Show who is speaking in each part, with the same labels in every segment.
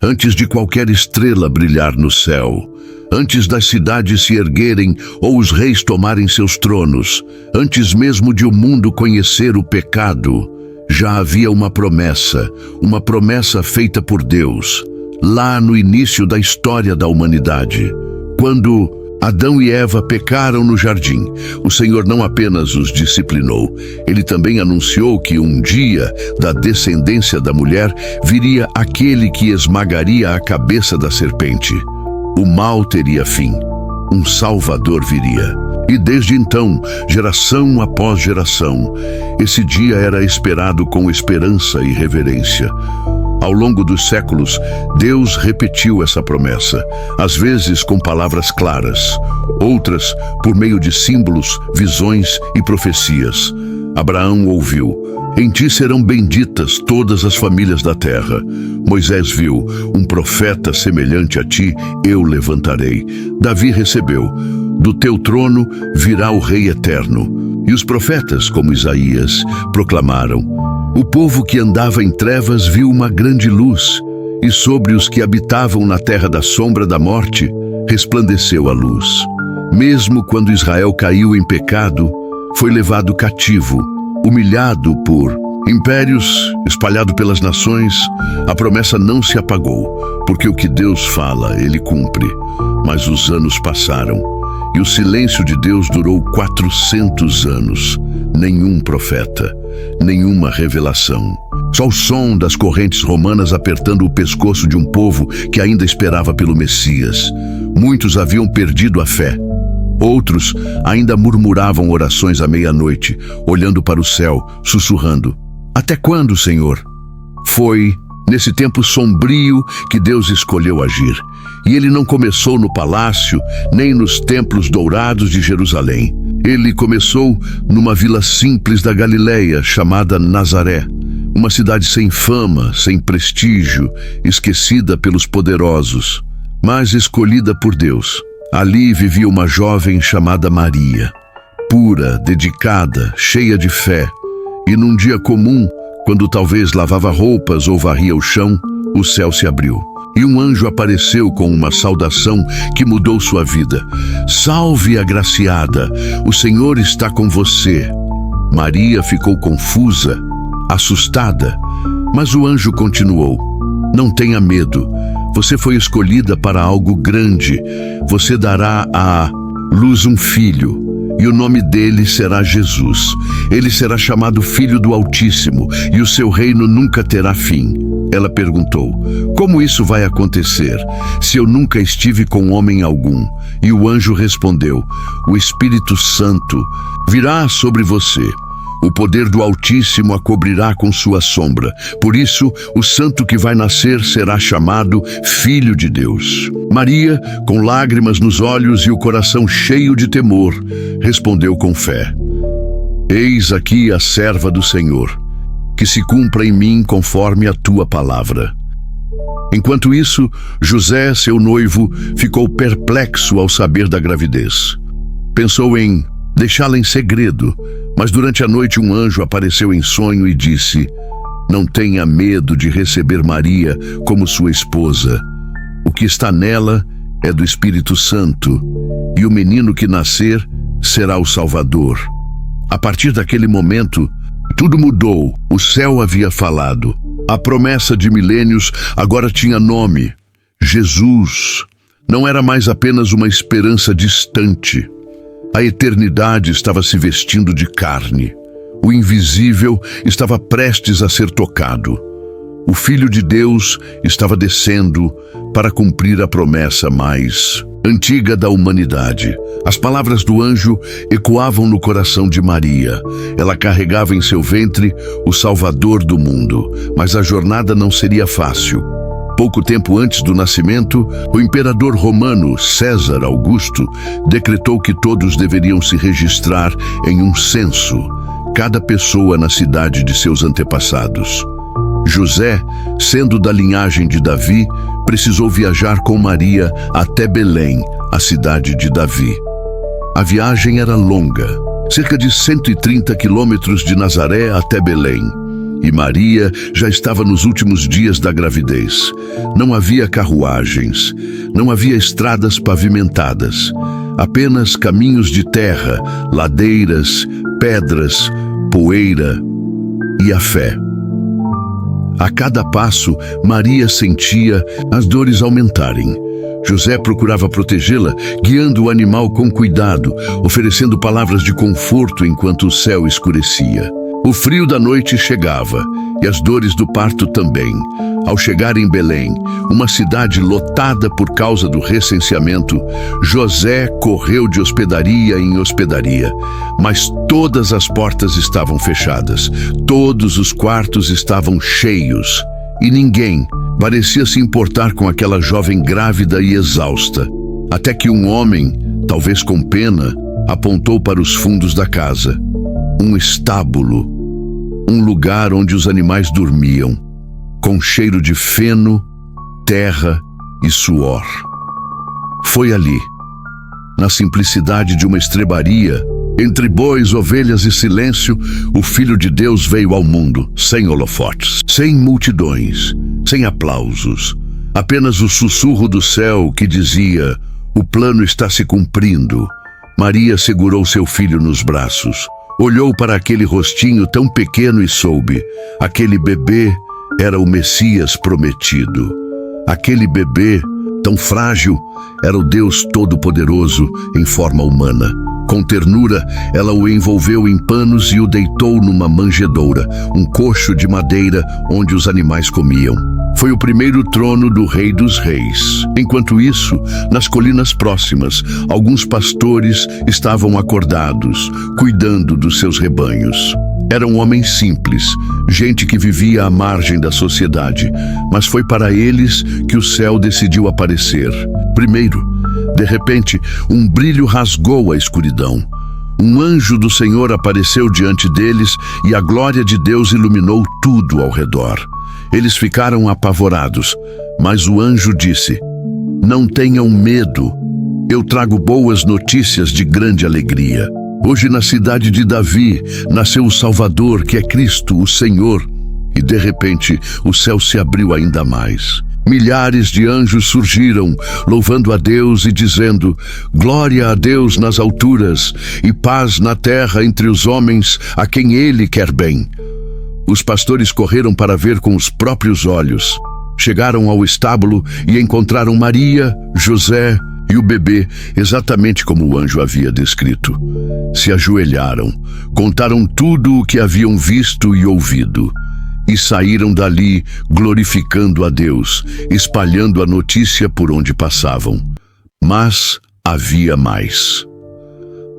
Speaker 1: Antes de qualquer estrela brilhar no céu, antes das cidades se erguerem ou os reis tomarem seus tronos, antes mesmo de o mundo conhecer o pecado, já havia uma promessa feita por Deus, lá no início da história da humanidade. Quando Adão e Eva pecaram no jardim, o Senhor não apenas os disciplinou, Ele também anunciou que um dia, da descendência da mulher, viria aquele que esmagaria a cabeça da serpente. O mal teria fim, um Salvador viria. E desde então, geração após geração, esse dia era esperado com esperança e reverência. Ao longo dos séculos, Deus repetiu essa promessa, às vezes com palavras claras, outras por meio de símbolos, visões e profecias. Abraão ouviu: "Em ti serão benditas todas as famílias da terra." Moisés viu: "Um profeta semelhante a ti eu levantarei." Davi recebeu: "Do teu trono virá o Rei eterno." E os profetas, como Isaías, proclamaram: "O povo que andava em trevas viu uma grande luz, e sobre os que habitavam na terra da sombra da morte, resplandeceu a luz." Mesmo quando Israel caiu em pecado, foi levado cativo, humilhado por impérios, espalhado pelas nações, a promessa não se apagou, porque o que Deus fala, Ele cumpre. Mas os anos passaram, e o silêncio de Deus durou 400 anos. Nenhum profeta, nenhuma revelação. Só o som das correntes romanas apertando o pescoço de um povo que ainda esperava pelo Messias. Muitos haviam perdido a fé. Outros ainda murmuravam orações à meia-noite, olhando para o céu, sussurrando: "Até quando, Senhor?" Foi nesse tempo sombrio que Deus escolheu agir. E Ele não começou no palácio, nem nos templos dourados de Jerusalém. Ele começou numa vila simples da Galileia, chamada Nazaré. Uma cidade sem fama, sem prestígio, esquecida pelos poderosos, mas escolhida por Deus. Ali vivia uma jovem chamada Maria, pura, dedicada, cheia de fé. E num dia comum, quando talvez lavava roupas ou varria o chão, o céu se abriu. E um anjo apareceu com uma saudação que mudou sua vida: "Salve, agraciada, o Senhor está com você." Maria ficou confusa, assustada, mas o anjo continuou: "Não tenha medo, você foi escolhida para algo grande. Você dará à luz um filho, e o nome dele será Jesus. Ele será chamado Filho do Altíssimo, e o seu reino nunca terá fim." Ela perguntou: "Como isso vai acontecer, se eu nunca estive com homem algum?" E o anjo respondeu: "O Espírito Santo virá sobre você. O poder do Altíssimo a cobrirá com sua sombra. Por isso, o santo que vai nascer será chamado Filho de Deus." Maria, com lágrimas nos olhos e o coração cheio de temor, respondeu com fé: "Eis aqui a serva do Senhor. Que se cumpra em mim conforme a tua palavra." Enquanto isso, José, seu noivo, ficou perplexo ao saber da gravidez. Pensou em deixá-la em segredo, mas durante a noite um anjo apareceu em sonho e disse: "Não tenha medo de receber Maria como sua esposa. O que está nela é do Espírito Santo, e o menino que nascer será o Salvador." A partir daquele momento, tudo mudou. O céu havia falado. A promessa de milênios agora tinha nome: Jesus. Não era mais apenas uma esperança distante. A eternidade estava se vestindo de carne. O invisível estava prestes a ser tocado. O Filho de Deus estava descendo para cumprir a promessa mais antiga da humanidade. As palavras do anjo ecoavam no coração de Maria. Ela carregava em seu ventre o Salvador do mundo, mas a jornada não seria fácil. Pouco tempo antes do nascimento, o imperador romano César Augusto decretou que todos deveriam se registrar em um censo, cada pessoa na cidade de seus antepassados. José, sendo da linhagem de Davi, precisou viajar com Maria até Belém, a cidade de Davi. A viagem era longa, cerca de 130 quilômetros de Nazaré até Belém. E Maria já estava nos últimos dias da gravidez. Não havia carruagens, não havia estradas pavimentadas, apenas caminhos de terra, ladeiras, pedras, poeira e a fé. A cada passo, Maria sentia as dores aumentarem. José procurava protegê-la, guiando o animal com cuidado, oferecendo palavras de conforto enquanto o céu escurecia. O frio da noite chegava, e as dores do parto também. Ao chegar em Belém, uma cidade lotada por causa do recenseamento, José correu de hospedaria em hospedaria, mas todas as portas estavam fechadas, todos os quartos estavam cheios, e ninguém parecia se importar com aquela jovem grávida e exausta, até que um homem, talvez com pena, apontou para os fundos da casa. Um estábulo, um lugar onde os animais dormiam, com cheiro de feno, terra e suor. Foi ali, na simplicidade de uma estrebaria, entre bois, ovelhas e silêncio, o Filho de Deus veio ao mundo, sem holofotes, sem multidões, sem aplausos, apenas o sussurro do céu que dizia: o plano está se cumprindo. Maria segurou seu filho nos braços, olhou para aquele rostinho tão pequeno e soube: aquele bebê era o Messias prometido. Aquele bebê, tão frágil, era o Deus Todo-Poderoso em forma humana. Com ternura, ela o envolveu em panos e o deitou numa manjedoura, um coxo de madeira onde os animais comiam. Foi o primeiro trono do Rei dos Reis. Enquanto isso, nas colinas próximas, alguns pastores estavam acordados, cuidando dos seus rebanhos. Eram homens simples, gente que vivia à margem da sociedade, mas foi para eles que o céu decidiu aparecer. Primeiro, de repente, um brilho rasgou a escuridão. Um anjo do Senhor apareceu diante deles e a glória de Deus iluminou tudo ao redor. Eles ficaram apavorados, mas o anjo disse: não tenham medo, eu trago boas notícias de grande alegria. Hoje na cidade de Davi nasceu o Salvador, que é Cristo, o Senhor. E de repente o céu se abriu ainda mais. Milhares de anjos surgiram, louvando a Deus e dizendo: glória a Deus nas alturas e paz na terra entre os homens a quem Ele quer bem. Os pastores correram para ver com os próprios olhos. Chegaram ao estábulo e encontraram Maria, José e o bebê, exatamente como o anjo havia descrito. Se ajoelharam, contaram tudo o que haviam visto e ouvido, e saíram dali glorificando a Deus, espalhando a notícia por onde passavam. Mas havia mais.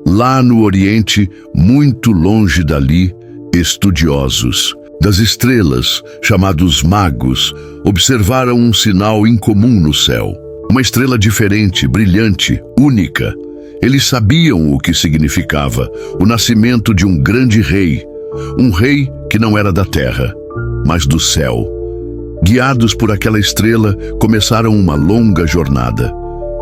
Speaker 1: Lá no Oriente, muito longe dali, estudiosos das estrelas, chamados magos, observaram um sinal incomum no céu. Uma estrela diferente, brilhante, única. Eles sabiam o que significava: o nascimento de um grande rei. Um rei que não era da terra, mas do céu. Guiados por aquela estrela, começaram uma longa jornada.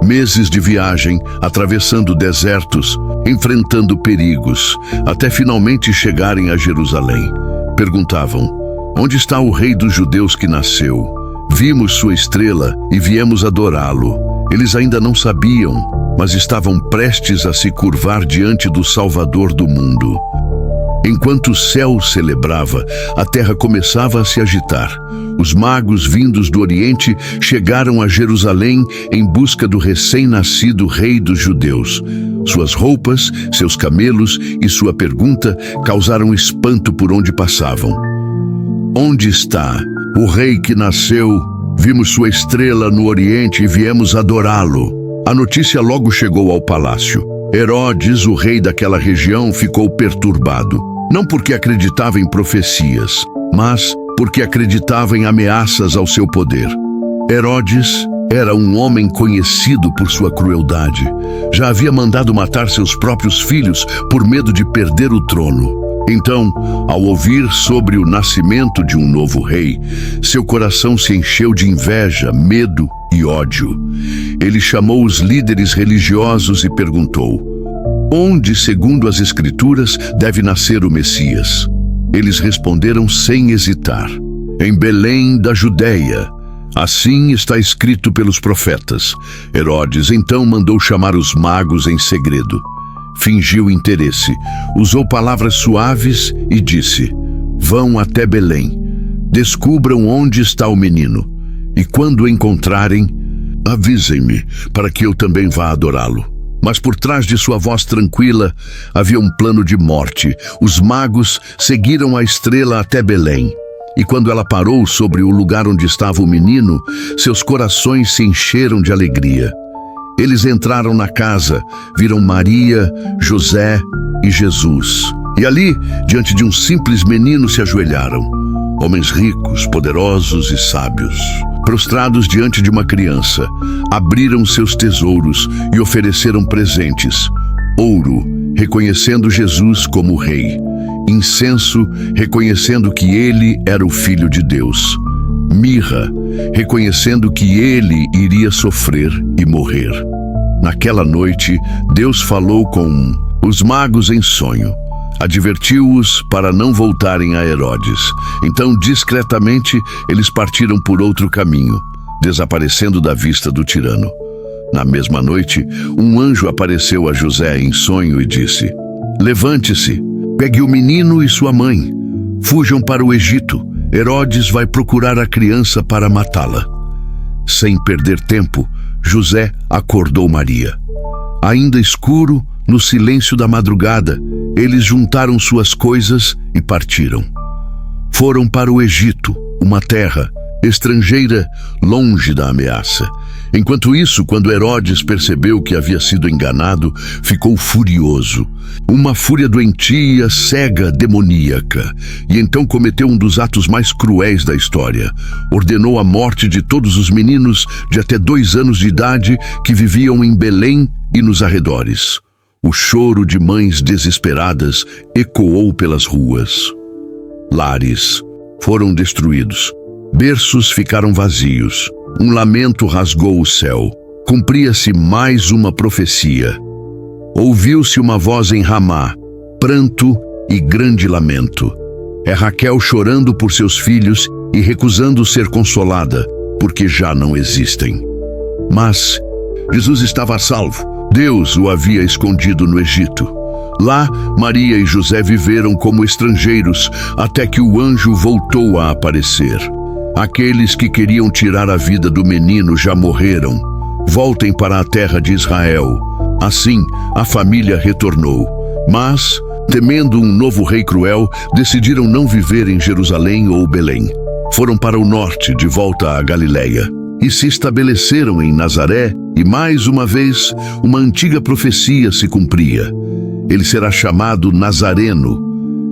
Speaker 1: Meses de viagem, atravessando desertos, enfrentando perigos, até finalmente chegarem a Jerusalém. Perguntavam: onde está o rei dos judeus que nasceu? Vimos sua estrela e viemos adorá-lo. Eles ainda não sabiam, mas estavam prestes a se curvar diante do Salvador do mundo. Enquanto o céu celebrava, a terra começava a se agitar. Os magos vindos do Oriente chegaram a Jerusalém em busca do recém-nascido rei dos judeus. Suas roupas, seus camelos e sua pergunta causaram espanto por onde passavam. Onde está o rei que nasceu? Vimos sua estrela no Oriente e viemos adorá-lo. A notícia logo chegou ao palácio. Herodes, o rei daquela região, ficou perturbado. Não porque acreditava em profecias, mas porque acreditava em ameaças ao seu poder. Herodes era um homem conhecido por sua crueldade. Já havia mandado matar seus próprios filhos por medo de perder o trono. Então, ao ouvir sobre o nascimento de um novo rei, seu coração se encheu de inveja, medo e ódio. Ele chamou os líderes religiosos e perguntou: onde, segundo as Escrituras, deve nascer o Messias? Eles responderam sem hesitar: em Belém da Judeia. Assim está escrito pelos profetas. Herodes então mandou chamar os magos em segredo. Fingiu interesse, usou palavras suaves e disse: vão até Belém, descubram onde está o menino, e quando o encontrarem, avisem-me, para que eu também vá adorá-lo. Mas por trás de sua voz tranquila havia um plano de morte. Os magos seguiram a estrela até Belém. E quando ela parou sobre o lugar onde estava o menino, seus corações se encheram de alegria. Eles entraram na casa, viram Maria, José e Jesus. E ali, diante de um simples menino, se ajoelharam. Homens ricos, poderosos e sábios, prostrados diante de uma criança, abriram seus tesouros e ofereceram presentes: ouro, reconhecendo Jesus como rei; incenso, reconhecendo que ele era o Filho de Deus; mirra, reconhecendo que ele iria sofrer e morrer. Naquela noite, Deus falou com os magos em sonho. Advertiu-os para não voltarem a Herodes. Então, discretamente, eles partiram por outro caminho, desaparecendo da vista do tirano. Na mesma noite, um anjo apareceu a José em sonho e disse: levante-se, pegue o menino e sua mãe, fujam para o Egito. Herodes vai procurar a criança para matá-la. Sem perder tempo, José acordou Maria. Ainda escuro, no silêncio da madrugada, eles juntaram suas coisas e partiram. Foram para o Egito, uma terra estrangeira, longe da ameaça. Enquanto isso, quando Herodes percebeu que havia sido enganado, ficou furioso. Uma fúria doentia, cega, demoníaca. E então cometeu um dos atos mais cruéis da história. Ordenou a morte de todos os meninos de até 2 anos de idade que viviam em Belém e nos arredores. O choro de mães desesperadas ecoou pelas ruas. Lares foram destruídos. Berços ficaram vazios. Um lamento rasgou o céu. Cumpria-se mais uma profecia. Ouviu-se uma voz em Ramá, pranto e grande lamento. É Raquel chorando por seus filhos e recusando ser consolada, porque já não existem. Mas Jesus estava a salvo. Deus o havia escondido no Egito. Lá, Maria e José viveram como estrangeiros até que o anjo voltou a aparecer. Aqueles que queriam tirar a vida do menino já morreram. Voltem para a terra de Israel. Assim, a família retornou. Mas, temendo um novo rei cruel, decidiram não viver em Jerusalém ou Belém. Foram para o norte, de volta à Galileia, e se estabeleceram em Nazaré, e mais uma vez, uma antiga profecia se cumpria. Ele será chamado Nazareno.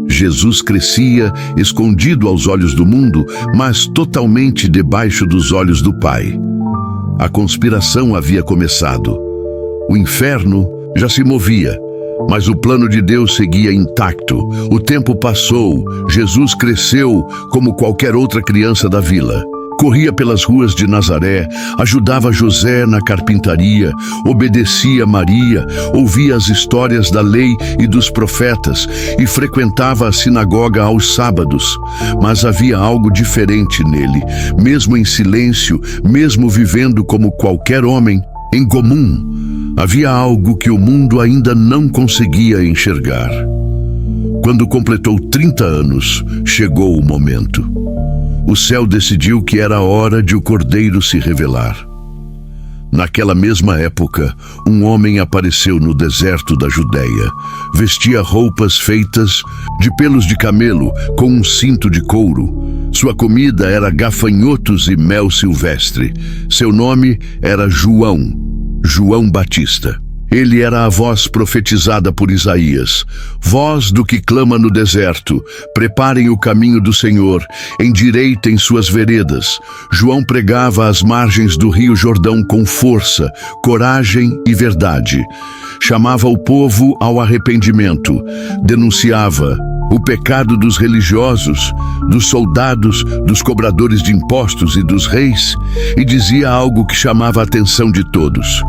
Speaker 1: Jesus crescia, escondido aos olhos do mundo, mas totalmente debaixo dos olhos do Pai. A conspiração havia começado. O inferno já se movia, mas o plano de Deus seguia intacto. O tempo passou, Jesus cresceu como qualquer outra criança da vila. Corria pelas ruas de Nazaré, ajudava José na carpintaria, obedecia Maria, ouvia as histórias da lei e dos profetas e frequentava a sinagoga aos sábados. Mas havia algo diferente nele, mesmo em silêncio, mesmo vivendo como qualquer homem, em comum. Havia algo que o mundo ainda não conseguia enxergar. Quando completou 30 anos, chegou o momento. O céu decidiu que era hora de o Cordeiro se revelar. Naquela mesma época, um homem apareceu no deserto da Judeia. Vestia roupas feitas de pelos de camelo, com um cinto de couro. Sua comida era gafanhotos e mel silvestre. Seu nome era João Batista. Ele era a voz profetizada por Isaías, voz do que clama no deserto: preparem o caminho do Senhor, endireitem suas veredas. João pregava às margens do rio Jordão com força, coragem e verdade. Chamava o povo ao arrependimento, denunciava o pecado dos religiosos, dos soldados, dos cobradores de impostos e dos reis, e dizia algo que chamava a atenção de todos: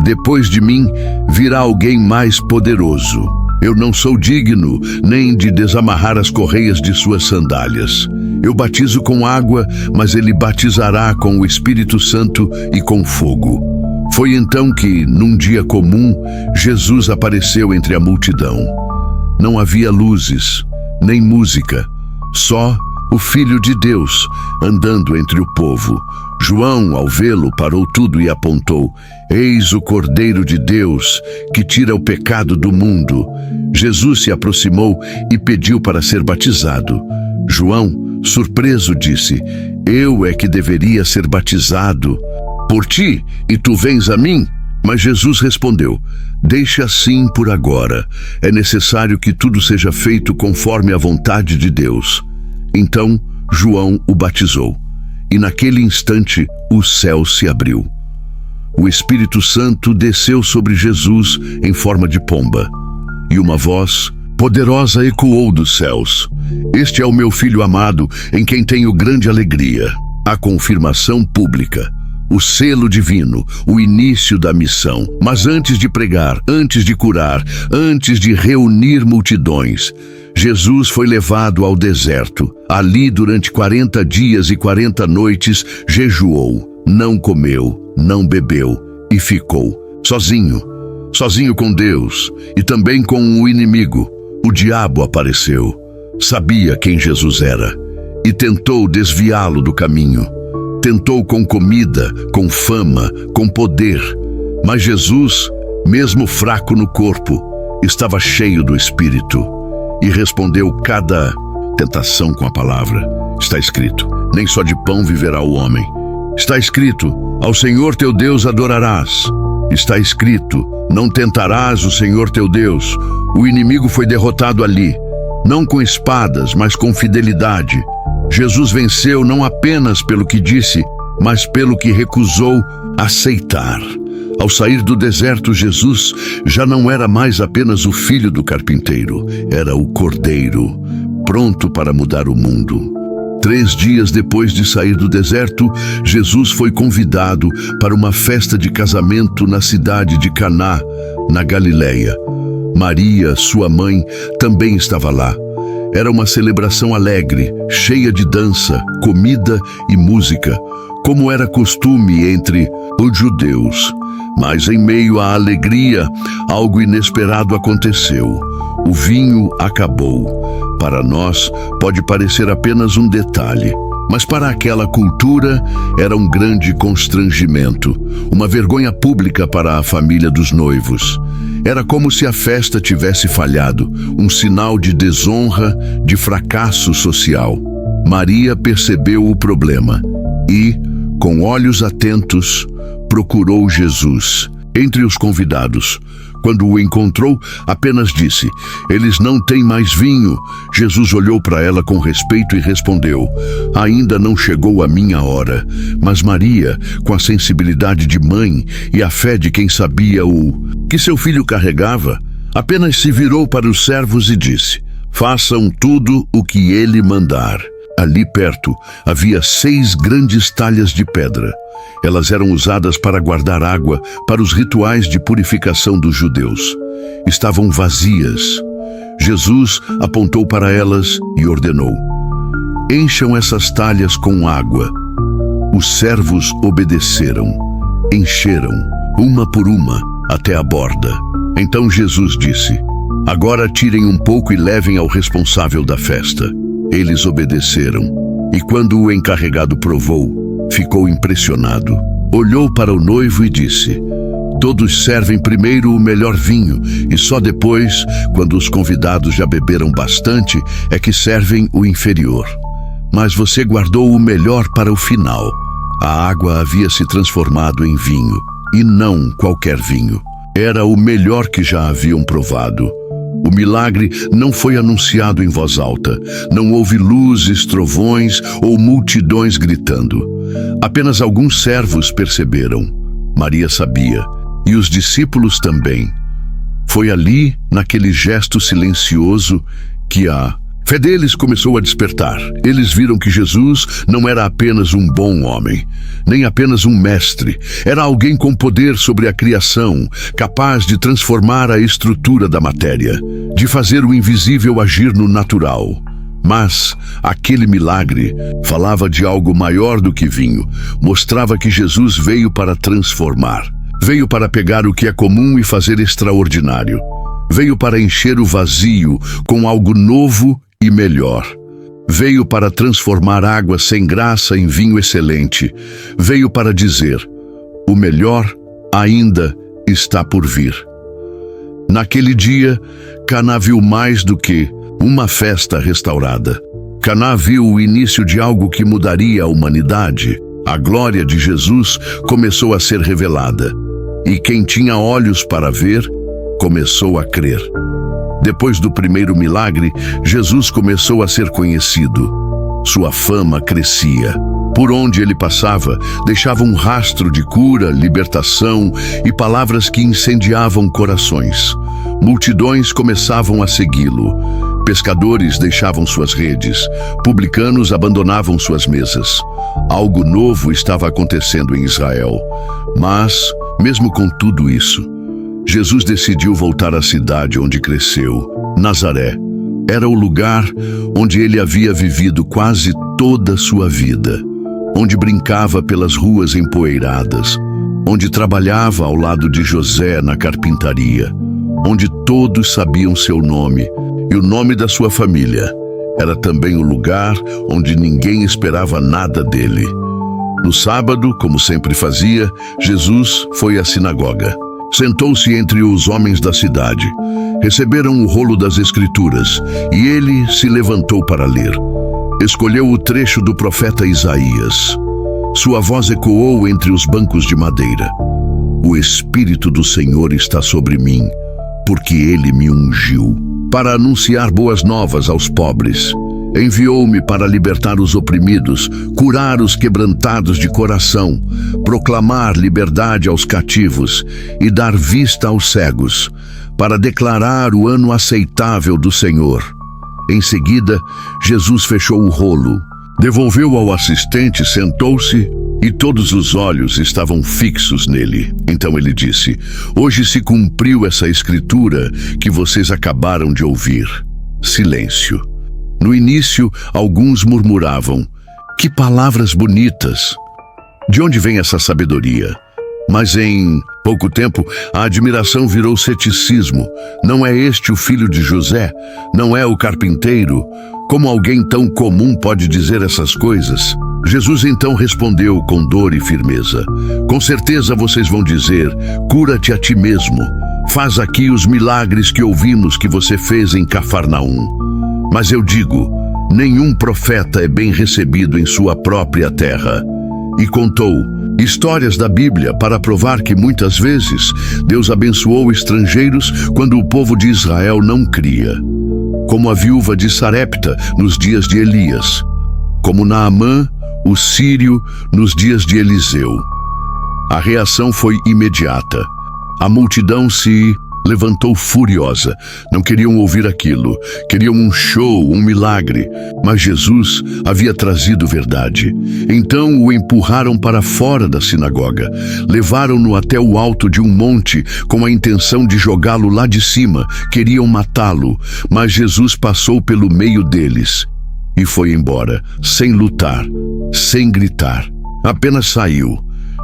Speaker 1: depois de mim virá alguém mais poderoso. Eu não sou digno nem de desamarrar as correias de suas sandálias. Eu batizo com água, mas ele batizará com o Espírito Santo e com fogo. Foi então que, num dia comum, Jesus apareceu entre a multidão. Não havia luzes, nem música, só o Filho de Deus andando entre o povo. João, ao vê-lo, parou tudo e apontou: Eis o Cordeiro de Deus, que tira o pecado do mundo. Jesus se aproximou e pediu para ser batizado. João, surpreso, disse: Eu é que deveria ser batizado por ti, e tu vens a mim? Mas Jesus respondeu: Deixe assim por agora. É necessário que tudo seja feito conforme a vontade de Deus. Então João o batizou, e naquele instante o céu se abriu. O Espírito Santo desceu sobre Jesus em forma de pomba, e uma voz poderosa ecoou dos céus: Este é o meu Filho amado, em quem tenho grande alegria. A confirmação pública, o selo divino, o início da missão. Mas antes de pregar, antes de curar, antes de reunir multidões, Jesus foi levado ao deserto. Ali, durante 40 dias e 40 noites, jejuou, não comeu, não bebeu e ficou sozinho com Deus e também com o inimigo. O diabo apareceu, sabia quem Jesus era e tentou desviá-lo do caminho. Tentou com comida, com fama, com poder. Mas Jesus, mesmo fraco no corpo, estava cheio do Espírito e respondeu cada tentação com a palavra: Está escrito, nem só de pão viverá o homem. Está escrito, ao Senhor teu Deus adorarás. Está escrito, não tentarás o Senhor teu Deus. O inimigo foi derrotado ali, não com espadas, mas com fidelidade. Jesus venceu não apenas pelo que disse, mas pelo que recusou aceitar. Ao sair do deserto, Jesus já não era mais apenas o filho do carpinteiro, era o Cordeiro, pronto para mudar o mundo. 3 dias depois de sair do deserto, Jesus foi convidado para uma festa de casamento na cidade de Caná, na Galileia. Maria, sua mãe, também estava lá. Era uma celebração alegre, cheia de dança, comida e música, como era costume entre os judeus. Mas em meio à alegria, algo inesperado aconteceu. O vinho acabou. Para nós, pode parecer apenas um detalhe, mas para aquela cultura era um grande constrangimento, uma vergonha pública para a família dos noivos. Era como se a festa tivesse falhado, um sinal de desonra, de fracasso social. Maria percebeu o problema e, com olhos atentos, procurou Jesus. Entre os convidados, quando o encontrou, apenas disse: Eles não têm mais vinho. Jesus olhou para ela com respeito e respondeu: Ainda não chegou a minha hora. Mas Maria, com a sensibilidade de mãe e a fé de quem sabia o que seu filho carregava, apenas se virou para os servos e disse: Façam tudo o que ele mandar. Ali perto havia 6 grandes talhas de pedra. Elas eram usadas para guardar água para os rituais de purificação dos judeus. Estavam vazias. Jesus apontou para elas e ordenou: Encham essas talhas com água. Os servos obedeceram. Encheram, uma por uma, até a borda. Então Jesus disse: Agora tirem um pouco e levem ao responsável da festa. Eles obedeceram, e quando o encarregado provou, ficou impressionado. Olhou para o noivo e disse: Todos servem primeiro o melhor vinho, e só depois, quando os convidados já beberam bastante, é que servem o inferior. Mas você guardou o melhor para o final. A água havia se transformado em vinho, e não qualquer vinho. Era o melhor que já haviam provado. O milagre não foi anunciado em voz alta. Não houve luzes, trovões ou multidões gritando. Apenas alguns servos perceberam. Maria sabia, e os discípulos também. Foi ali, naquele gesto silencioso, que a Fé deles começou a despertar. Eles viram que Jesus não era apenas um bom homem, nem apenas um mestre. Era alguém com poder sobre a criação, capaz de transformar a estrutura da matéria, de fazer o invisível agir no natural. Mas aquele milagre falava de algo maior do que vinho. Mostrava que Jesus veio para transformar. Veio para pegar o que é comum e fazer extraordinário. Veio para encher o vazio com algo novo e melhor. Veio para transformar água sem graça em vinho excelente. Veio para dizer: o melhor ainda está por vir. Naquele dia, Caná viu mais do que uma festa restaurada. Caná viu o início de algo que mudaria a humanidade. A glória de Jesus começou a ser revelada. E quem tinha olhos para ver, começou a crer. Depois do primeiro milagre, Jesus começou a ser conhecido. Sua fama crescia. Por onde ele passava, deixava um rastro de cura, libertação e palavras que incendiavam corações. Multidões começavam a segui-lo. Pescadores deixavam suas redes. Publicanos abandonavam suas mesas. Algo novo estava acontecendo em Israel. Mas, mesmo com tudo isso, Jesus decidiu voltar à cidade onde cresceu, Nazaré. Era o lugar onde ele havia vivido quase toda a sua vida, onde brincava pelas ruas empoeiradas, onde trabalhava ao lado de José na carpintaria, onde todos sabiam seu nome e o nome da sua família. Era também o lugar onde ninguém esperava nada dele. No sábado, como sempre fazia, Jesus foi à sinagoga. Sentou-se entre os homens da cidade. Receberam o rolo das Escrituras e ele se levantou para ler. Escolheu o trecho do profeta Isaías. Sua voz ecoou entre os bancos de madeira. O Espírito do Senhor está sobre mim, porque ele me ungiu para anunciar boas novas aos pobres. Enviou-me para libertar os oprimidos, curar os quebrantados de coração, proclamar liberdade aos cativos e dar vista aos cegos, para declarar o ano aceitável do Senhor. Em seguida, Jesus fechou o rolo, devolveu ao assistente, sentou-se e todos os olhos estavam fixos nele. Então ele disse: hoje se cumpriu essa escritura que vocês acabaram de ouvir. Silêncio. No início, alguns murmuravam: que palavras bonitas! De onde vem essa sabedoria? Mas em pouco tempo, a admiração virou ceticismo. Não é este o filho de José? Não é o carpinteiro? Como alguém tão comum pode dizer essas coisas? Jesus então respondeu com dor e firmeza: com certeza vocês vão dizer: cura-te a ti mesmo. Faz aqui os milagres que ouvimos que você fez em Cafarnaum. Mas eu digo, nenhum profeta é bem recebido em sua própria terra. E contou histórias da Bíblia para provar que muitas vezes Deus abençoou estrangeiros quando o povo de Israel não cria. Como a viúva de Sarepta nos dias de Elias. Como Naamã, o sírio, nos dias de Eliseu. A reação foi imediata. A multidão se levantou furiosa. Não queriam ouvir aquilo. Queriam um show, um milagre. Mas Jesus havia trazido verdade. Então o empurraram para fora da sinagoga. Levaram-no até o alto de um monte com a intenção de jogá-lo lá de cima. Queriam matá-lo. Mas Jesus passou pelo meio deles e foi embora, sem lutar, sem gritar. Apenas saiu.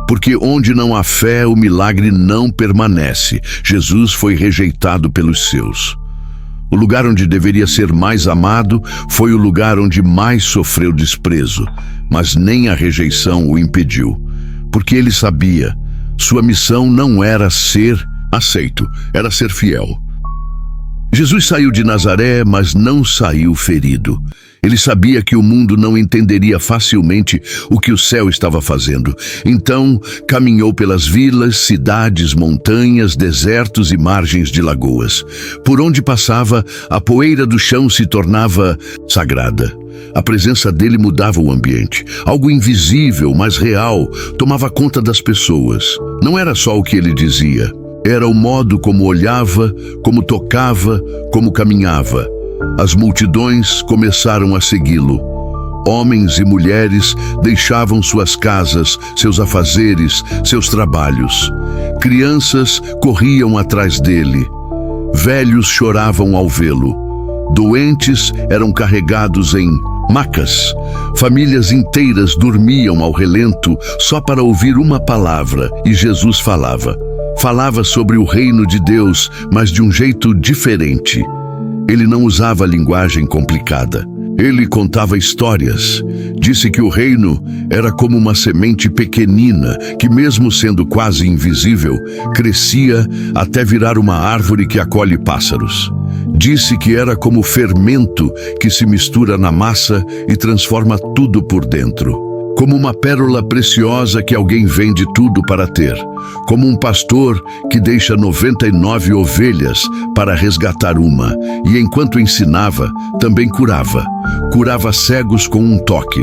Speaker 1: Porque onde não há fé, o milagre não permanece. Jesus foi rejeitado pelos seus. O lugar onde deveria ser mais amado foi o lugar onde mais sofreu desprezo. Mas nem a rejeição o impediu. Porque ele sabia, sua missão não era ser aceito, era ser fiel. Jesus saiu de Nazaré, mas não saiu ferido. Ele sabia que o mundo não entenderia facilmente o que o céu estava fazendo. Então, caminhou pelas vilas, cidades, montanhas, desertos e margens de lagoas. Por onde passava, a poeira do chão se tornava sagrada. A presença dele mudava o ambiente. Algo invisível, mas real, tomava conta das pessoas. Não era só o que ele dizia. Era o modo como olhava, como tocava, como caminhava. As multidões começaram a segui-lo. Homens e mulheres deixavam suas casas, seus afazeres, seus trabalhos. Crianças corriam atrás dele. Velhos choravam ao vê-lo. Doentes eram carregados em macas. Famílias inteiras dormiam ao relento só para ouvir uma palavra, e Jesus falava. Falava sobre o reino de Deus, mas de um jeito diferente. Ele não usava linguagem complicada. Ele contava histórias. Disse que o reino era como uma semente pequenina que, mesmo sendo quase invisível, crescia até virar uma árvore que acolhe pássaros. Disse que era como fermento que se mistura na massa e transforma tudo por dentro. Como uma pérola preciosa que alguém vende tudo para ter. Como um pastor que deixa 99 ovelhas para resgatar uma. E enquanto ensinava, também curava. Curava cegos com um toque.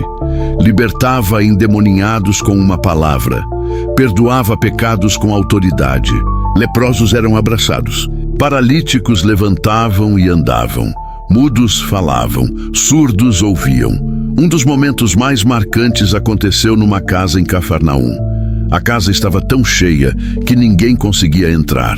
Speaker 1: Libertava endemoninhados com uma palavra. Perdoava pecados com autoridade. Leprosos eram abraçados. Paralíticos levantavam e andavam. Mudos falavam. Surdos ouviam. Um dos momentos mais marcantes aconteceu numa casa em Cafarnaum. A casa estava tão cheia que ninguém conseguia entrar.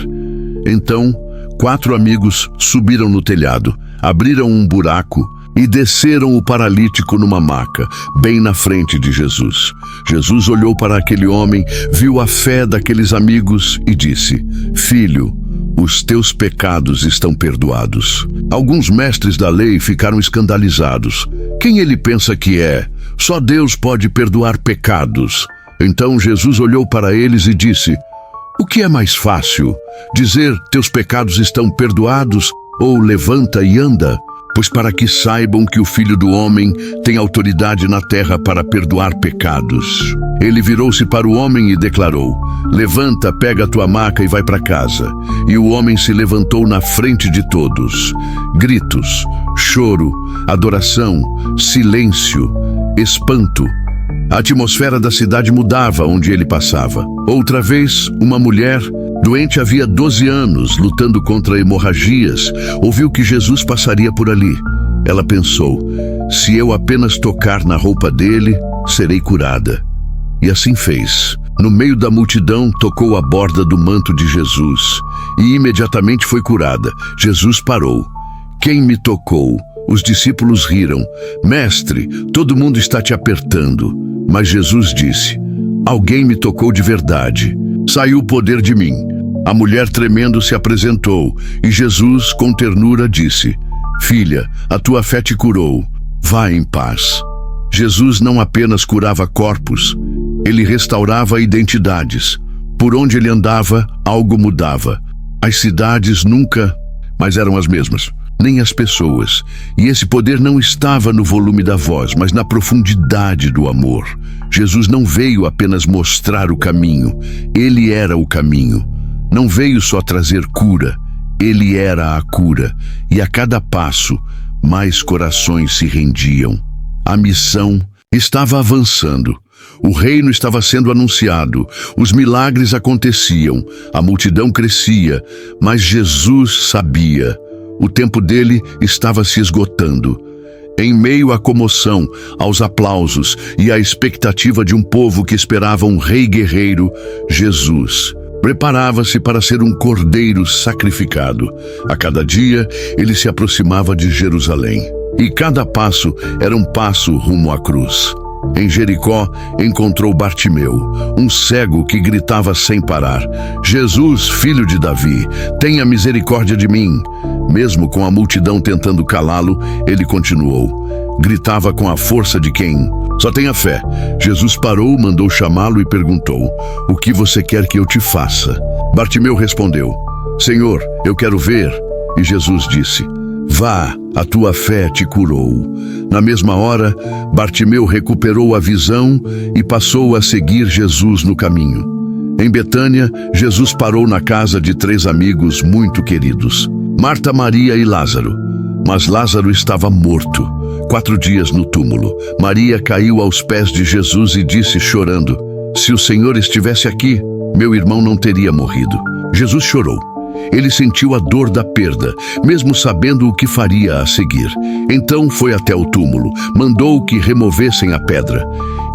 Speaker 1: Então, 4 amigos subiram no telhado, abriram um buraco e desceram o paralítico numa maca, bem na frente de Jesus. Jesus olhou para aquele homem, viu a fé daqueles amigos e disse: "Filho, os teus pecados estão perdoados." Alguns mestres da lei ficaram escandalizados. Quem ele pensa que é? Só Deus pode perdoar pecados. Então Jesus olhou para eles e disse: "O que é mais fácil? Dizer teus pecados estão perdoados ou levanta e anda? Pois para que saibam que o Filho do Homem tem autoridade na terra para perdoar pecados." Ele virou-se para o homem e declarou: "Levanta, pega a tua maca e vai para casa." E o homem se levantou na frente de todos. Gritos, choro, adoração, silêncio, espanto. A atmosfera da cidade mudava onde ele passava. Outra vez, uma mulher, doente havia 12 anos, lutando contra hemorragias, ouviu que Jesus passaria por ali. Ela pensou: "Se eu apenas tocar na roupa dele, serei curada." E assim fez. No meio da multidão, tocou a borda do manto de Jesus e imediatamente foi curada. Jesus parou. "Quem me tocou?" Os discípulos riram. "Mestre, todo mundo está te apertando." Mas Jesus disse: "Alguém me tocou de verdade. Saiu o poder de mim." A mulher tremendo se apresentou e Jesus, com ternura, disse: "Filha, a tua fé te curou. Vá em paz." Jesus não apenas curava corpos, ele restaurava identidades. Por onde ele andava, algo mudava. As cidades nunca mais eram as mesmas, nem as pessoas. E esse poder não estava no volume da voz, mas na profundidade do amor. Jesus não veio apenas mostrar o caminho, ele era o caminho. Não veio só trazer cura, ele era a cura. E a cada passo, mais corações se rendiam. A missão estava avançando. O reino estava sendo anunciado, os milagres aconteciam, a multidão crescia, mas Jesus sabia. O tempo dele estava se esgotando. Em meio à comoção, aos aplausos e à expectativa de um povo que esperava um rei guerreiro, Jesus preparava-se para ser um cordeiro sacrificado. A cada dia, ele se aproximava de Jerusalém. E cada passo era um passo rumo à cruz. Em Jericó, encontrou Bartimeu, um cego que gritava sem parar: "Jesus, filho de Davi, tenha misericórdia de mim." Mesmo com a multidão tentando calá-lo, ele continuou. Gritava com a força de quem só tem a fé. Jesus parou, mandou chamá-lo e perguntou: "O que você quer que eu te faça?" Bartimeu respondeu: "Senhor, eu quero ver." E Jesus disse: "Vá, a tua fé te curou." Na mesma hora, Bartimeu recuperou a visão e passou a seguir Jesus no caminho. Em Betânia, Jesus parou na casa de 3 amigos muito queridos: Marta, Maria e Lázaro. Mas Lázaro estava morto, 4 dias no túmulo. Maria caiu aos pés de Jesus e disse chorando: "Se o Senhor estivesse aqui, meu irmão não teria morrido." Jesus chorou. Ele sentiu a dor da perda, mesmo sabendo o que faria a seguir. Então foi até o túmulo, mandou que removessem a pedra.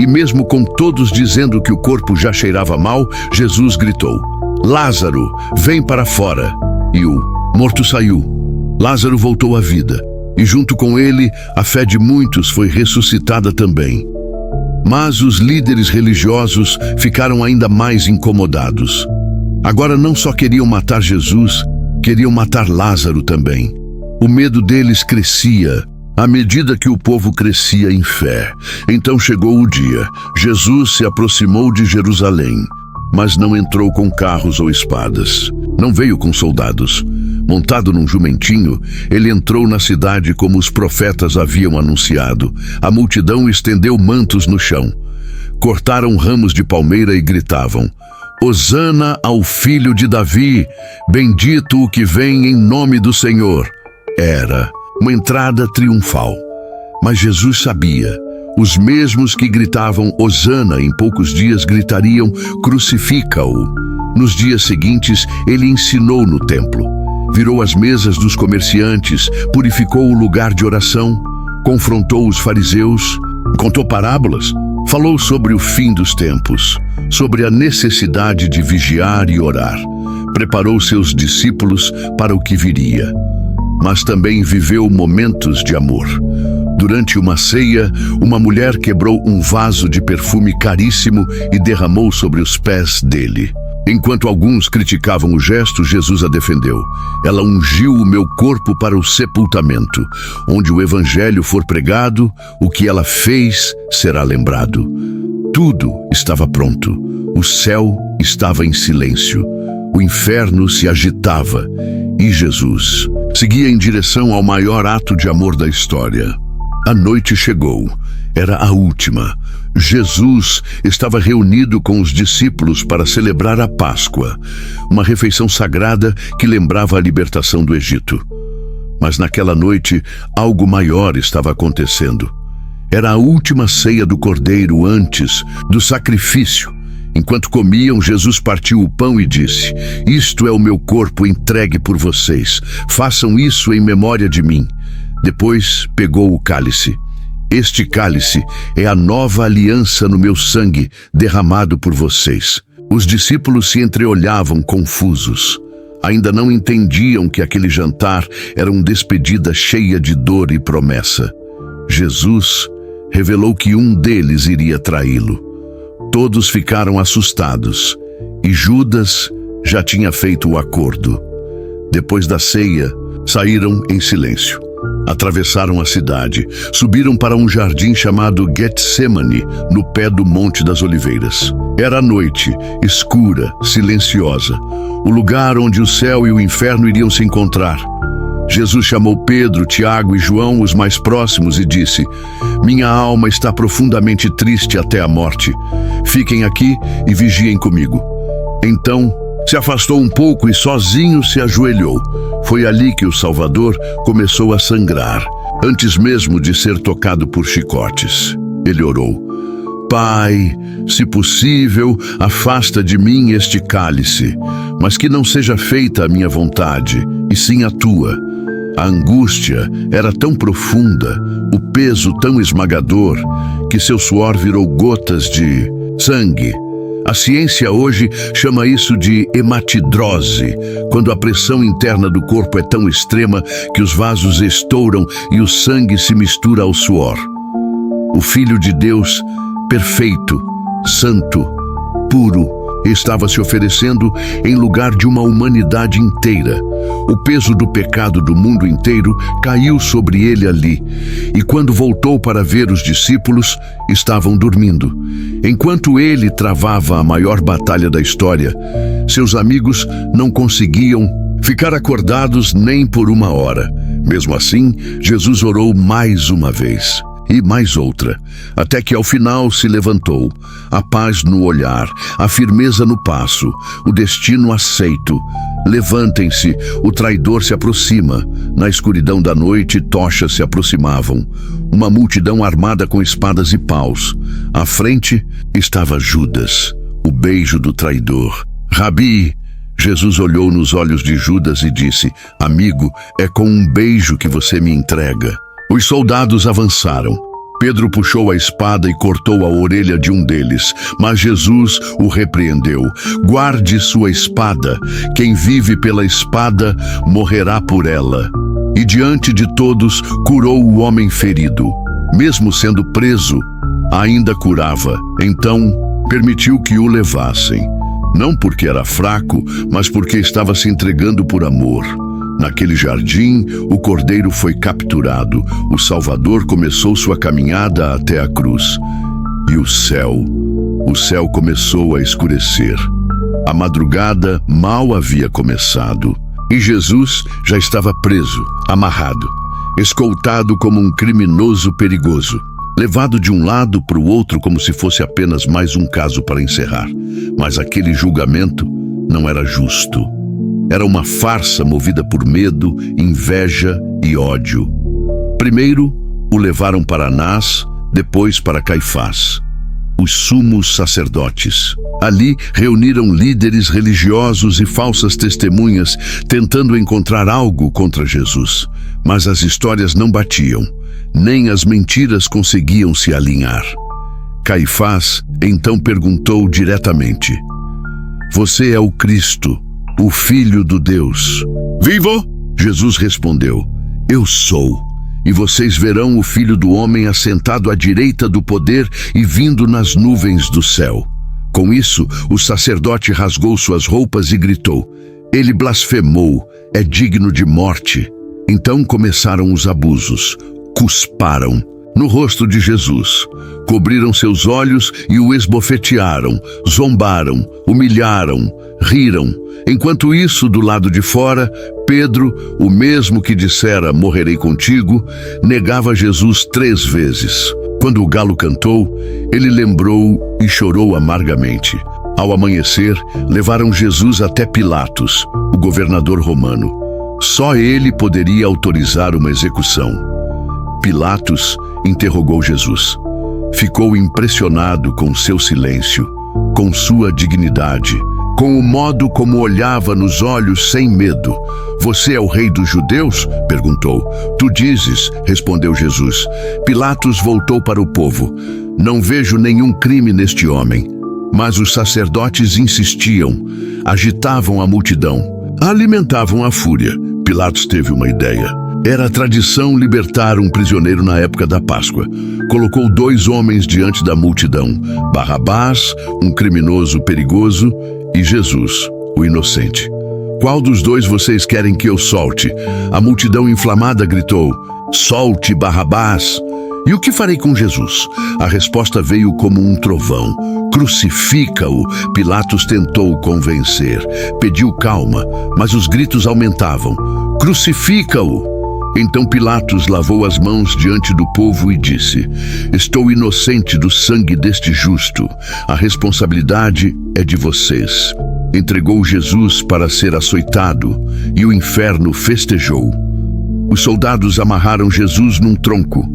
Speaker 1: E mesmo com todos dizendo que o corpo já cheirava mal, Jesus gritou: Lázaro, vem para fora! E o morto saiu. Lázaro voltou à vida, e junto com ele, a fé de muitos foi ressuscitada também. Mas os líderes religiosos ficaram ainda mais incomodados. Agora não só queriam matar Jesus, queriam matar Lázaro também. O medo deles crescia à medida que o povo crescia em fé. Então chegou o dia. Jesus se aproximou de Jerusalém, mas não entrou com carros ou espadas. Não veio com soldados. Montado num jumentinho, ele entrou na cidade como os profetas haviam anunciado. A multidão estendeu mantos no chão. Cortaram ramos de palmeira e gritavam: Hosana ao filho de Davi, bendito o que vem em nome do Senhor. Era uma entrada triunfal. Mas Jesus sabia. Os mesmos que gritavam Hosana em poucos dias gritariam: crucifica-o. Nos dias seguintes, ele ensinou no templo. Virou as mesas dos comerciantes, purificou o lugar de oração, confrontou os fariseus, contou parábolas, falou sobre o fim dos tempos, sobre a necessidade de vigiar e orar. Preparou seus discípulos para o que viria. Mas também viveu momentos de amor. Durante uma ceia, uma mulher quebrou um vaso de perfume caríssimo e derramou sobre os pés dele. Enquanto alguns criticavam o gesto, Jesus a defendeu. Ela ungiu o meu corpo para o sepultamento. Onde o evangelho for pregado, o que ela fez será lembrado. Tudo estava pronto. O céu estava em silêncio. O inferno se agitava. E Jesus seguia em direção ao maior ato de amor da história. A noite chegou. Era a última. Jesus estava reunido com os discípulos para celebrar a Páscoa, uma refeição sagrada que lembrava a libertação do Egito. Mas naquela noite, algo maior estava acontecendo. Era a última ceia do Cordeiro antes do sacrifício. Enquanto comiam, Jesus partiu o pão e disse: Isto é o meu corpo entregue por vocês. Façam isso em memória de mim. Depois pegou o cálice. Este cálice é a nova aliança no meu sangue, derramado por vocês. Os discípulos se entreolhavam confusos. Ainda não entendiam que aquele jantar era uma despedida cheia de dor e promessa. Jesus revelou que um deles iria traí-lo. Todos ficaram assustados, e Judas já tinha feito o acordo. Depois da ceia, saíram em silêncio. Atravessaram a cidade, subiram para um jardim chamado Getsemane, no pé do Monte das Oliveiras. Era a noite, escura, silenciosa, o lugar onde o céu e o inferno iriam se encontrar. Jesus chamou Pedro, Tiago e João, os mais próximos, e disse: Minha alma está profundamente triste até a morte. Fiquem aqui e vigiem comigo. Então, se afastou um pouco e sozinho se ajoelhou. Foi ali que o Salvador começou a sangrar, antes mesmo de ser tocado por chicotes. Ele orou: Pai, se possível, afasta de mim este cálice, mas que não seja feita a minha vontade, e sim a tua. A angústia era tão profunda, o peso tão esmagador, que seu suor virou gotas de sangue. A ciência hoje chama isso de hematidrose, quando a pressão interna do corpo é tão extrema que os vasos estouram e o sangue se mistura ao suor. O Filho de Deus, perfeito, santo, puro, estava se oferecendo em lugar de uma humanidade inteira. O peso do pecado do mundo inteiro caiu sobre ele ali, e quando voltou para ver os discípulos, estavam dormindo. Enquanto ele travava a maior batalha da história, seus amigos não conseguiam ficar acordados nem por uma hora. Mesmo assim, Jesus orou mais uma vez. E mais outra, até que ao final se levantou, a paz no olhar, a firmeza no passo, o destino aceito. Levantem-se, o traidor se aproxima. Na escuridão da noite, tochas se aproximavam. Uma multidão armada com espadas e paus. À frente estava Judas, o beijo do traidor. Rabi, Jesus olhou nos olhos de Judas e disse: Amigo, é com um beijo que você me entrega. Os soldados avançaram. Pedro puxou a espada e cortou a orelha de um deles, mas Jesus o repreendeu. Guarde sua espada. Quem vive pela espada morrerá por ela. E diante de todos curou o homem ferido. Mesmo sendo preso, ainda curava. Então permitiu que o levassem. Não porque era fraco, mas porque estava se entregando por amor. Naquele jardim, o cordeiro foi capturado. O Salvador começou sua caminhada até a cruz. E o céu começou a escurecer. A madrugada mal havia começado. E Jesus já estava preso, amarrado, escoltado como um criminoso perigoso, levado de um lado para o outro como se fosse apenas mais um caso para encerrar. Mas aquele julgamento não era justo. Era uma farsa movida por medo, inveja e ódio. Primeiro, o levaram para Anás, depois para Caifás, os sumos sacerdotes. Ali reuniram líderes religiosos e falsas testemunhas, tentando encontrar algo contra Jesus. Mas as histórias não batiam, nem as mentiras conseguiam se alinhar. Caifás então perguntou diretamente: Você é o Cristo, o Filho do Deus vivo? Jesus respondeu: Eu sou. E vocês verão o Filho do Homem assentado à direita do poder e vindo nas nuvens do céu. Com isso, o sacerdote rasgou suas roupas e gritou: Ele blasfemou, é digno de morte. Então começaram os abusos. Cusparam no rosto de Jesus, cobriram seus olhos e o esbofetearam, zombaram, humilharam, riram. Enquanto isso, do lado de fora, Pedro, o mesmo que dissera morrerei contigo, negava Jesus 3 vezes. Quando o galo cantou, ele lembrou e chorou amargamente. Ao amanhecer, levaram Jesus até Pilatos, o governador romano. Só ele poderia autorizar uma execução. Pilatos interrogou Jesus. Ficou impressionado com seu silêncio, com sua dignidade, com o modo como olhava nos olhos sem medo. Você é o rei dos judeus? Perguntou. Tu dizes, respondeu Jesus. Pilatos voltou para o povo. Não vejo nenhum crime neste homem. Mas os sacerdotes insistiam, agitavam a multidão, alimentavam a fúria. Pilatos teve uma ideia. Era tradição libertar um prisioneiro na época da Páscoa. Colocou 2 homens diante da multidão: Barrabás, um criminoso perigoso, e Jesus, o inocente. Qual dos 2 vocês querem que eu solte? A multidão inflamada gritou: Solte Barrabás! E o que farei com Jesus? A resposta veio como um trovão: Crucifica-o! Pilatos tentou convencer. Pediu calma, mas os gritos aumentavam: Crucifica-o! Então Pilatos lavou as mãos diante do povo e disse: Estou inocente do sangue deste justo. A responsabilidade é de vocês. Entregou Jesus para ser açoitado e o inferno festejou. Os soldados amarraram Jesus num tronco.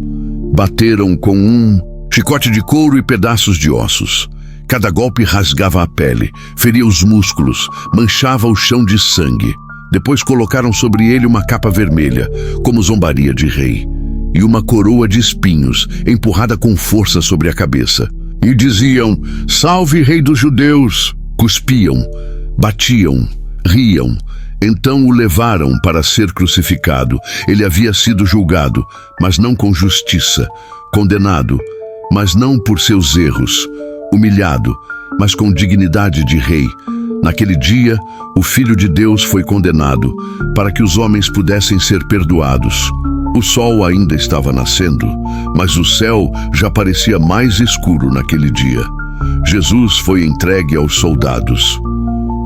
Speaker 1: Bateram com um chicote de couro e pedaços de ossos. Cada golpe rasgava a pele, feria os músculos, manchava o chão de sangue. Depois colocaram sobre ele uma capa vermelha, como zombaria de rei, e uma coroa de espinhos, empurrada com força sobre a cabeça. E diziam: Salve, rei dos judeus! Cuspiam, batiam, riam. Então o levaram para ser crucificado. Ele havia sido julgado, mas não com justiça, condenado, mas não por seus erros, humilhado, mas com dignidade de rei. Naquele dia, o Filho de Deus foi condenado, para que os homens pudessem ser perdoados. O sol ainda estava nascendo, mas o céu já parecia mais escuro naquele dia. Jesus foi entregue aos soldados.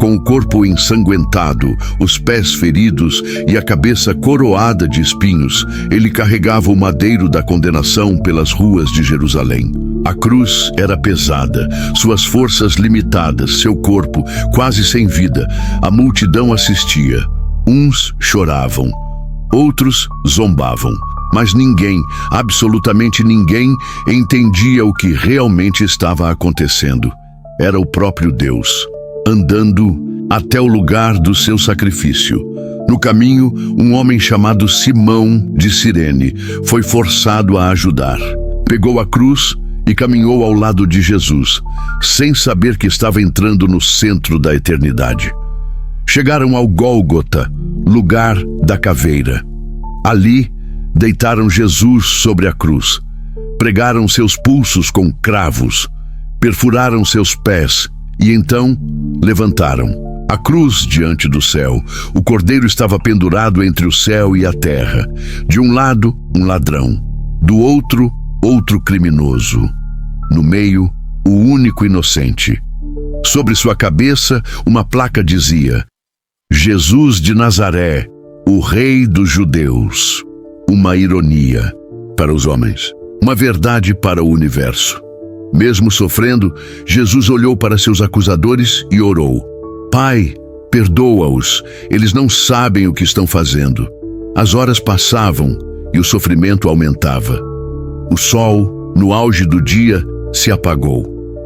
Speaker 1: Com o corpo ensanguentado, os pés feridos e a cabeça coroada de espinhos, ele carregava o madeiro da condenação pelas ruas de Jerusalém. A cruz era pesada, suas forças limitadas, seu corpo quase sem vida. A multidão assistia. Uns choravam, outros zombavam. Mas ninguém, absolutamente ninguém, entendia o que realmente estava acontecendo. Era o próprio Deus, andando até o lugar do seu sacrifício. No caminho, um homem chamado Simão de Cirene foi forçado a ajudar. Pegou a cruz e caminhou ao lado de Jesus, sem saber que estava entrando no centro da eternidade. Chegaram ao Gólgota, lugar da caveira. Ali, deitaram Jesus sobre a cruz. Pregaram seus pulsos com cravos, perfuraram seus pés e então levantaram a cruz diante do céu. O cordeiro estava pendurado entre o céu e a terra. De um lado, um ladrão. Do outro, outro criminoso. No meio, o único inocente. Sobre sua cabeça, uma placa dizia: Jesus de Nazaré, o Rei dos Judeus. Uma ironia para os homens, uma verdade para o universo. Mesmo sofrendo, Jesus olhou para seus acusadores e orou: Pai, perdoa-os, eles não sabem o que estão fazendo. As horas passavam e o sofrimento aumentava. O sol, no auge do dia, se apagou.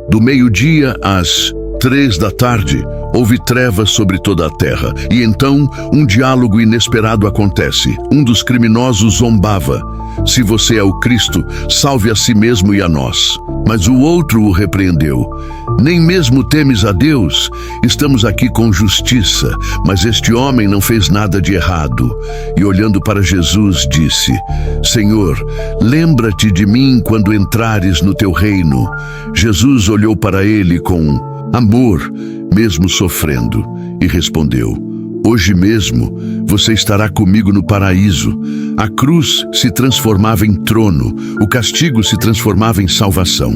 Speaker 1: Do meio-dia às 3 da tarde, houve trevas sobre toda a terra. E então, um diálogo inesperado acontece. Um dos criminosos zombava: Se você é o Cristo, salve a si mesmo e a nós. Mas o outro o repreendeu: Nem mesmo temes a Deus? Estamos aqui com justiça, mas este homem não fez nada de errado. E olhando para Jesus, disse: Senhor, lembra-te de mim quando entrares no teu reino. Jesus olhou para ele com amor, mesmo sofrendo, e respondeu: Hoje mesmo você estará comigo no paraíso. A cruz se transformava em trono, o castigo se transformava em salvação.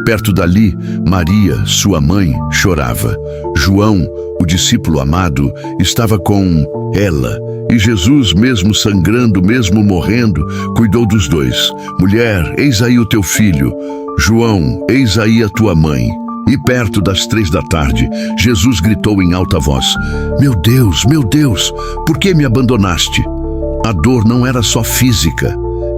Speaker 1: Perto dali, Maria, sua mãe, chorava. João, o discípulo amado, estava com ela. E Jesus, mesmo sangrando, mesmo morrendo, cuidou dos dois. Mulher, eis aí o teu filho. João, eis aí a tua mãe. E perto das 3 da tarde, Jesus gritou em alta voz: meu Deus, por que me abandonaste? A dor não era só física,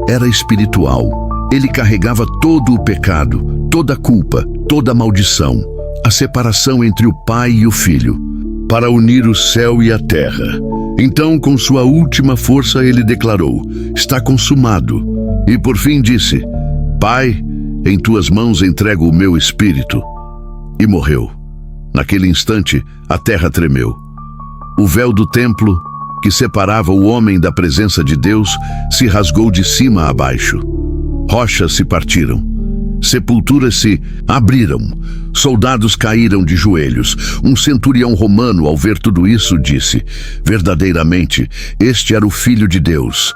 Speaker 1: era espiritual. Ele carregava todo o pecado, toda a culpa, toda a maldição, a separação entre o Pai e o Filho, para unir o céu e a terra. Então, com sua última força, ele declarou: está consumado. E por fim disse: Pai, em tuas mãos entrego o meu espírito. E morreu. Naquele instante, a terra tremeu. O véu do templo, que separava o homem da presença de Deus, se rasgou de cima a baixo. Rochas se partiram. Sepulturas se abriram. Soldados caíram de joelhos. Um centurião romano, ao ver tudo isso, disse: verdadeiramente, este era o Filho de Deus.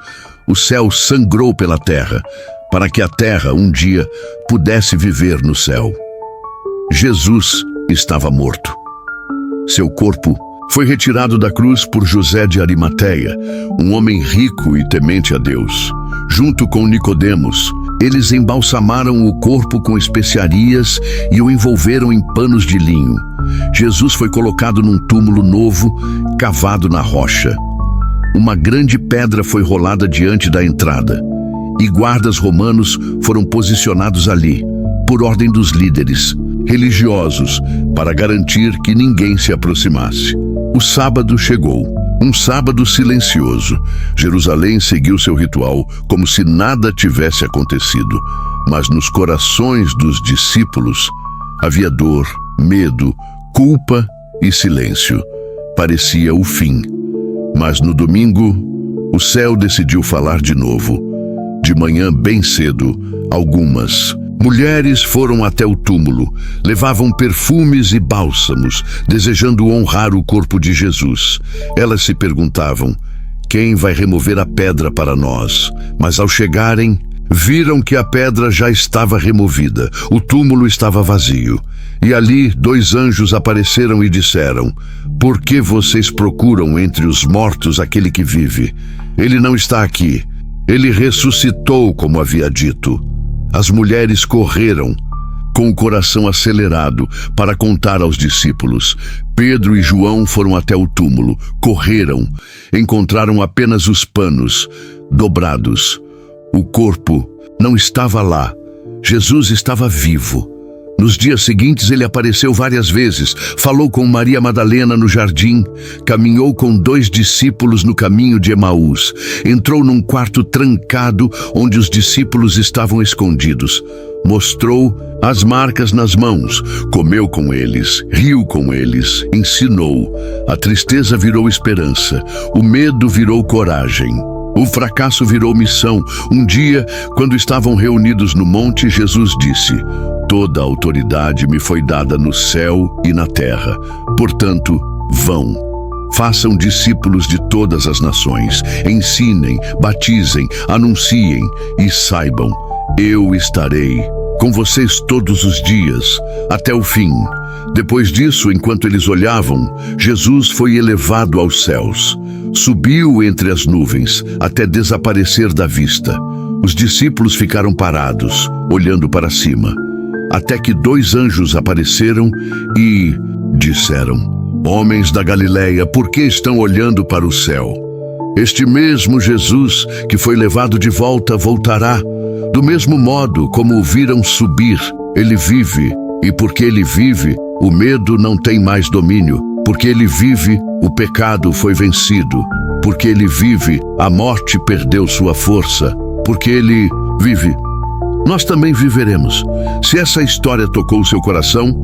Speaker 1: O céu sangrou pela terra, para que a terra, um dia, pudesse viver no céu. Jesus estava morto. Seu corpo foi retirado da cruz por José de Arimateia, um homem rico e temente a Deus. Junto com Nicodemos, eles embalsamaram o corpo com especiarias e o envolveram em panos de linho. Jesus foi colocado num túmulo novo, cavado na rocha. Uma grande pedra foi rolada diante da entrada, e guardas romanos foram posicionados ali, por ordem dos líderes religiosos, para garantir que ninguém se aproximasse. O sábado chegou, um sábado silencioso. Jerusalém seguiu seu ritual como se nada tivesse acontecido, mas nos corações dos discípulos havia dor, medo, culpa e silêncio. Parecia o fim. Mas no domingo, o céu decidiu falar de novo. De manhã, bem cedo, algumas mulheres foram até o túmulo, levavam perfumes e bálsamos, desejando honrar o corpo de Jesus. Elas se perguntavam: quem vai remover a pedra para nós? Mas ao chegarem, viram que a pedra já estava removida, o túmulo estava vazio. E ali 2 anjos apareceram e disseram: por que vocês procuram entre os mortos aquele que vive? Ele não está aqui. Ele ressuscitou, como havia dito. As mulheres correram, com o coração acelerado, para contar aos discípulos. Pedro e João foram até o túmulo, correram, encontraram apenas os panos, dobrados. O corpo não estava lá. Jesus estava vivo, Nos dias seguintes ele apareceu várias vezes, falou com Maria Madalena no jardim, caminhou com 2 discípulos no caminho de Emaús, entrou num quarto trancado onde os discípulos estavam escondidos, mostrou as marcas nas mãos, comeu com eles, riu com eles, ensinou. A tristeza virou esperança, o medo virou coragem. O fracasso virou missão. Um dia, quando estavam reunidos no monte, Jesus disse: "Toda a autoridade me foi dada no céu e na terra. Portanto, vão. Façam discípulos de todas as nações. Ensinem, batizem, anunciem e saibam, eu estarei com vocês todos os dias, até o fim." Depois disso, enquanto eles olhavam, Jesus foi elevado aos céus. Subiu entre as nuvens, até desaparecer da vista. Os discípulos ficaram parados, olhando para cima, até que 2 anjos apareceram e disseram: "Homens da Galileia, por que estão olhando para o céu? Este mesmo Jesus que foi levado de volta voltará. Do mesmo modo como o viram subir, ele vive, e porque ele vive, o medo não tem mais domínio. Porque ele vive, o pecado foi vencido. Porque ele vive, a morte perdeu sua força. Porque ele vive, nós também viveremos." Se essa história tocou seu coração,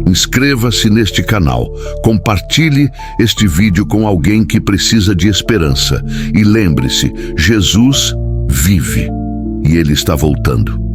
Speaker 1: inscreva-se neste canal, compartilhe este vídeo com alguém que precisa de esperança. E lembre-se, Jesus vive e ele está voltando.